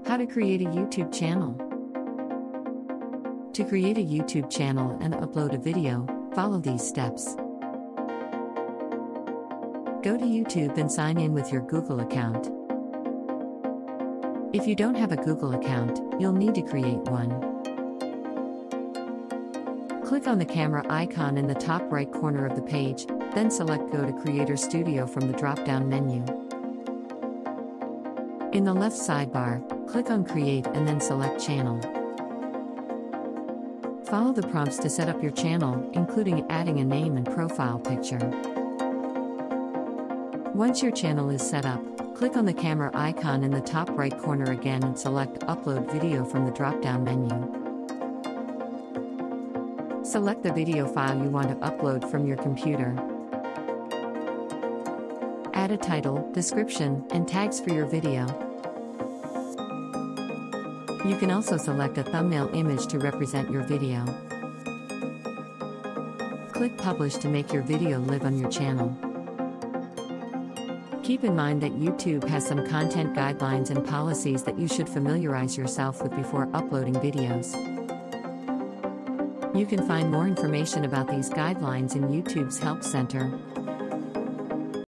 How to create a YouTube channel. To create a YouTube channel and upload a video, follow these steps. Go to YouTube and sign in with your Google account. If you don't have a Google account, you'll need to create one. Click on the camera icon in the top right corner of the page, then select Go to Creator Studio from the drop-down menu. In the left sidebar, click on Create and then select Channel. Follow the prompts to set up your channel, including adding a name and profile picture. Once your channel is set up, click on the camera icon in the top right corner again and select Upload Video from the drop-down menu. Select the video file you want to upload from your computer. Add a title, description, and tags for your video. You can also select a thumbnail image to represent your video. Click Publish to make your video live on your channel. Keep in mind that YouTube has some content guidelines and policies that you should familiarize yourself with before uploading videos. You can find more information about these guidelines in YouTube's Help Center.